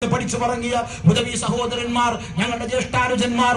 പഠിച്ചു പറങ്ങിയ ഉദവി സഹോദരന്മാർ, ഞങ്ങളുടെ ജ്യേഷ്ഠാനുജന്മാർ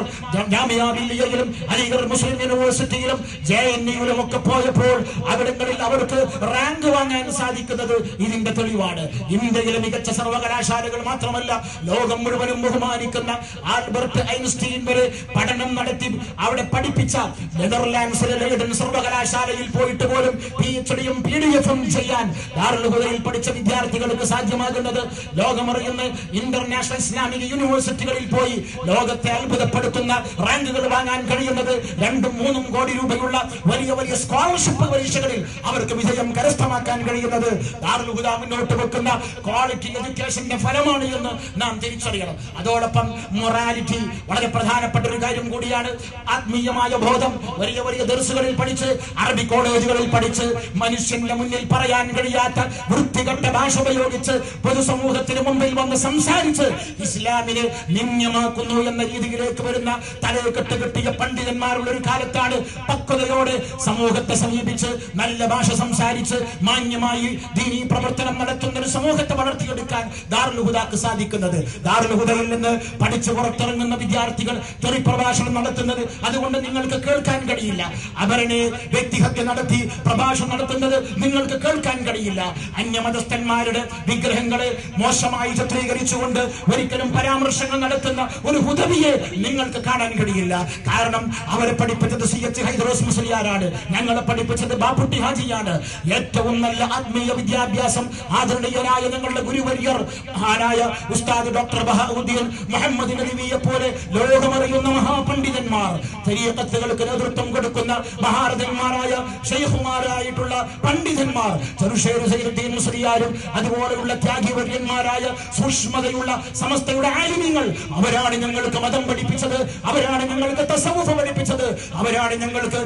ജാമിഅ മില്ലിയയിലും അലിഗർ മുസ്ലിം യൂണിവേഴ്സിറ്റിയിലും JNU ഒക്കെ പോയപ്പോൾ അവിടങ്ങളിൽ അവർക്ക് റാങ്ക് വാങ്ങാൻ സാധിക്കുന്നത് ഇതിന്റെ തെളിവാണ്. ഇന്ത്യയിലെ മികച്ച സർവകലാശാലകൾ മാത്രമല്ല, ലോകം മുഴുവനും ബഹുമാനിക്കുന്ന ആൽബർട്ട് ഐൻസ്റ്റീൻ വരെ പഠനം നടത്തി അവിടെ പഠിപ്പിച്ച നെതർലാൻഡ്സിലെ ലണ്ടൻ സർവകലാശാലയിൽ പോയിട്ട് പോലും PhD-യും PDF-ഉം ചെയ്യാൻ ദാറുൽ ഹുദയിൽ പഠിച്ച വിദ്യാർത്ഥികൾക്ക് സാധ്യമാകുന്നത് ലോകമറിയുന്ന ഇന്റർനാഷണൽ ഇസ്ലാമിക യൂണിവേഴ്സിറ്റികളിൽ പോയി ലോകത്തെ അത്ഭുതപ്പെടുത്തുന്ന റാങ്കുകൾ വാങ്ങാൻ കഴിയുന്നത് 2-3 കോടി രൂപയുള്ള വലിയ വലിയ സ്കോളർഷിപ്പ് പരീക്ഷകളിൽ അവർക്ക് വിജയം കരസ്ഥമാക്കാൻ കഴിയുന്നത് ദാറുൽ ഹുദ മുന്നോട്ട് വെക്കുന്ന ക്വാളിറ്റി എഡ്യൂക്കേഷന്റെ ഫലമാണ് എന്ന് നാം തിരിച്ചറിയണം. അതോടൊപ്പം മൊറാലിറ്റി വളരെ പ്രധാനപ്പെട്ട ഒരു കാര്യം കൂടിയാണ്. ആത്മീയമായ ബോധം വലിയ വലിയ ദർസുകളിൽ പഠിച്ച്, അറബി കോളേജുകളിൽ പഠിച്ച്, മനുഷ്യന്റെ മുന്നിൽ പറയാൻ കഴിയാത്ത വൃത്തികെട്ട ഭാഷ ഉപയോഗിച്ച് പൊതുസമൂഹത്തിന് മുമ്പിൽ വന്ന് സംസാരിച്ച് ഇസ്ലാമിനെ നിന്ദ്യമാക്കുന്നു എന്ന രീതിയിലേക്ക് വരുന്ന തലയെക്കെട്ട് കെട്ടിയ പണ്ഡിതന്മാരുള്ള ഒരു കാലത്താണ് പക്വതയോടെ സമൂഹത്തെ സമീപിച്ച് നല്ല ഭാഷ സംസാരിച്ച് മാന്യമായി ദീനീ പ്രവർത്തനം നടത്തുന്ന ഒരു സമൂഹത്തെ വളർത്തിയെടുക്കാൻ ദാറുൽ ഹുദക്ക് സാധിക്കുന്നത്. ദാറുൽ ഹുദയിൽ നിന്ന് പഠിച്ചു പുറത്തിറങ്ങുന്ന വിദ്യാർത്ഥികൾ തെറിപ്രഭാഷണം നടത്തുന്നത് അതുകൊണ്ട് നിങ്ങൾക്ക് കേൾക്കാൻ കഴിയില്ല. അവരെ വ്യക്തിഹത്യ നടത്തി പ്രഭാഷണം നടത്തുന്നത് നിങ്ങൾക്ക് കേൾക്കാൻ കഴിയില്ല. അന്യമതസ്ഥന്മാരുടെ വിഗ്രഹങ്ങളെ മോശമായി ചിത്രീകരിച്ചുകൊണ്ട് ഒരിക്കലും പരാമർശങ്ങൾ നടത്തുന്ന ഒരു ഹുദവിയെ നിങ്ങൾക്ക് കാണാൻ കഴിയില്ല. കാരണം അവരെ പഠിപ്പിച്ചത് CH ഹൈദറോസ് മുസ്ലിയാരാണ്, ഞങ്ങളെ പഠിപ്പിച്ചത് ബാപ്പുട്ടി ഹാജിയാണ്. ഏറ്റവും നല്ല ആത്മീയ വിദ്യാഭ്യാസം ആദരണീയരായ ഞങ്ങളുടെ ഗുരുവര്യർ മഹാനായ ഉസ്താദ് ഡോക്ടർ ബഹാഉദ്ദീൻ മുഹമ്മദ് നബിയെ പോലെ ലോകമറിയുന്ന മഹാപണ്ഡിതന്മാർ, തരീഖത്തുകൾക്ക് നേതൃത്വം കൊടുക്കുന്ന മഹാരഥന്മാരായ ശൈഖുമാരായിട്ടുള്ള പണ്ഡിതന്മാർ, ചെറുശ്ശേരി സൈനുദ്ദീൻ മുസ്ലിയാരും അതുപോലെയുള്ള ത്യാഗിവര്യന്മാരായ സൂക്ഷ്മതയുള്ള സമസ്തയുടെ ആലിമീങ്ങൾ, അവരാണ് ഞങ്ങൾക്ക് മതം പഠിപ്പിച്ചത്, അവരാണ് ഞങ്ങൾക്ക് തസവ്വുഫ് പഠിപ്പിച്ചത്, അവരാണ് ഞങ്ങൾക്ക്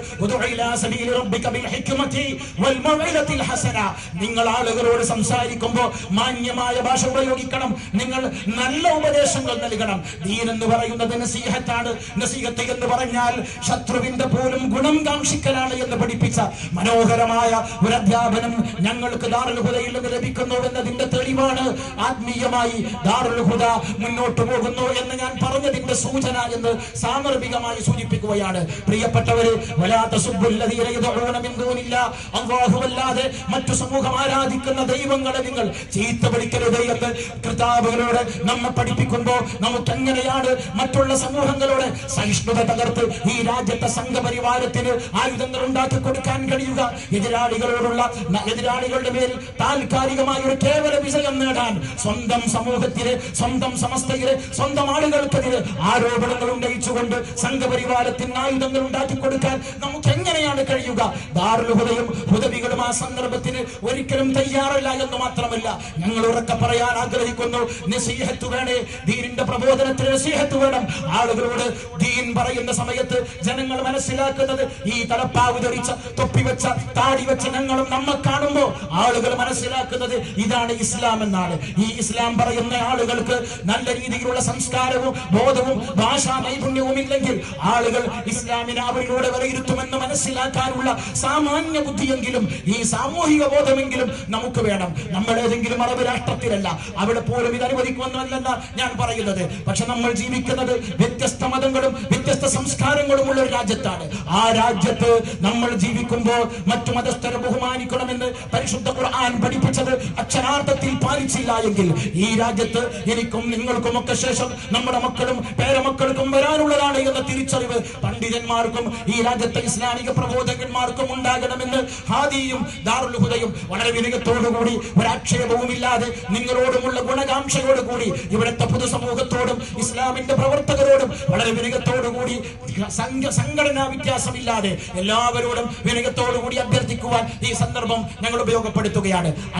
നിങ്ങൾ ആളുകളോട് സംസാരിക്കുമ്പോൾ മാന്യമായ ഭാഷ ഉപയോഗിക്കണം, നിങ്ങൾ നല്ല ഉപദേശങ്ങൾ നൽകണം. ദീൻ എന്ന് പറയുന്നത് നസീഹത്താണ്. നസീഹത്ത് എന്ന് പറഞ്ഞാൽ ശത്രുവിന്റെ പോലും ഗുണം കാക്ഷിക്കലാണ് എന്ന് പഠിപ്പിച്ച മനോഹരമായ ഒരു അധ്യാപനം ഞങ്ങൾക്ക് ദാറുൽ ഹുദയിൽ നിന്ന് ലഭിക്കുന്നു എന്നതിന്റെ തെളിവാണ് ആത്മീയമായി ദാറുൽ ഹുദ മുന്നോട്ട് പോകുന്നു എന്ന് ഞാൻ പറഞ്ഞതിന്റെ സൂചന എന്ന് സാമർഭികമായി സൂചിപ്പിക്കുകയാണ്. പ്രിയപ്പെട്ടവരെ, അല്ലാതെ മറ്റു സമൂഹം ആരാധിക്കുന്ന ദൈവങ്ങളെ നിങ്ങൾ ചീത്ത വിളിക്കരുത് എന്ന് കിതാബുകളോട് നമ്മെ പഠിപ്പിക്കുമ്പോൾ നമുക്ക് എങ്ങനെയാണ് മറ്റുള്ള സമൂഹങ്ങളോട് സഹിഷ്ണുത തകർത്ത് ഈ രാജ്യത്തെ സംഘപരിവാരത്തിന് ആയുധങ്ങൾ ഉണ്ടാക്കി കൊടുക്കാൻ കഴിയുക? എതിരാളികളുടെ മേൽ താൽക്കാലികമായ ഒരു കേവല വിജയം നേടാൻ സ്വന്തം സമൂഹത്തിലെ, സ്വന്തം സമസ്തയിലെ, സ്വന്തം ആളുകൾക്കെതിരെ ആരോപണങ്ങൾ ഉന്നയിച്ചുകൊണ്ട് സംഘപരിവാരത്തിന് ആയുധങ്ങൾ ഉണ്ടാക്കി കൊടുക്കാൻ നമുക്ക് എങ്ങനെയാണ് കഴിയുക? ദാറുൽ ഹുദയും ഹുദവികളും ആ സന്ദർഭത്തിന് ഒരിക്കലും തയ്യാറല്ല എന്ന് മാത്രമല്ല, ഞങ്ങൾ ഉറക്കെ പറയാൻ ആഗ്രഹിക്കുന്നു, നസീഹത്ത് വേണേ, ദീനിന്റെ പ്രബോധനത്തിന് നസീഹത്ത് വേണം. ആളുകളോട് ദീൻ പറയുന്ന സമയത്ത് ജനങ്ങൾ മനസ്സിലാക്കുന്നത് ഈ തലപ്പാവ് ധരിച്ച, തൊപ്പിവെച്ച, താടി വെച്ച ഞങ്ങളും നമ്മെ കാണുമ്പോൾ ആളുകൾ മനസ്സിലാക്കുന്നത് ഇതാണ് ഇസ്ലാം എന്നാണ്. ഈ ഇസ്ലാം പറയുന്ന ആളുകൾക്ക് നല്ല രീതിയിലുള്ള സംസ്കാരവും ബോധവും ഭാഷാ നൈപുണ്യവും ഇല്ലെങ്കിൽ ആളുകൾ ഇസ്ലാമിനെ അവരിലൂടെ വിലയിരുത്തുമെന്ന് മനസ്സിലാക്കാനുള്ള സാമാന്യ ബുദ്ധിയെങ്കിലും ഈ സാമൂഹിക ബോധമെങ്കിലും നമുക്ക് വേണം. നമ്മൾ ഏതെങ്കിലും അറബ് രാഷ്ട്രത്തിലല്ല, അവിടെ പോലും ഇത് അനുവദിക്കുമെന്നല്ല ഞാൻ പറയുന്നത്. പക്ഷെ നമ്മൾ ജീവിക്കുന്നത് വ്യത്യസ്ത മതങ്ങളും വ്യത്യസ്ത സംസ്കാരങ്ങളും ഉള്ള ഒരു രാജ്യത്താണ്. ആ രാജ്യത്ത് നമ്മൾ ജീവിക്കുമ്പോൾ മറ്റു മതസ്ഥരെ ബഹുമാനിക്കണമെന്ന് പരിശുദ്ധ ഖുർആൻ പഠിപ്പിച്ചത് അക്ഷരാർത്ഥത്തിൽ പാലിച്ചില്ല എങ്കിൽ ഈ രാജ്യത്ത് എനിക്കും നിങ്ങൾക്കും ഒക്കെ ശേഷം നമ്മുടെ മക്കളും പേരമക്കൾക്കും വരാനുള്ളതാണ് എന്ന തിരിച്ചറിവ് പണ്ഡിതന്മാർക്കും ഈ രാജ്യത്തെ ഇസ്ലാമിക പ്രബോധകന്മാർക്കും ഉണ്ടാകണമെന്ന് ഹാദിയും ദാറുൽ ഹുദയും വളരെ വിനയത്തോടുകൂടി, ഒരാക്ഷേപവുമില്ലാതെ, നിങ്ങളോടുമുള്ള ഗുണകാംക്ഷയോടുകൂടി ഇവിടുത്തെ പൊതുസമൂഹത്തോടും ഇസ്ലാമിന്റെ പ്രവർത്തകരോടും വളരെ വിനയത്തോടുകൂടി, സംഘടനാ വ്യത്യാസമില്ലാതെ എല്ലാവരോടും വിനയത്തോടുകൂടി അഭ്യർത്ഥിക്കുവാൻ ഈ സന്ദർഭം ഞങ്ങൾ ഉപയോഗപ്പെടുത്തുകയാണ്.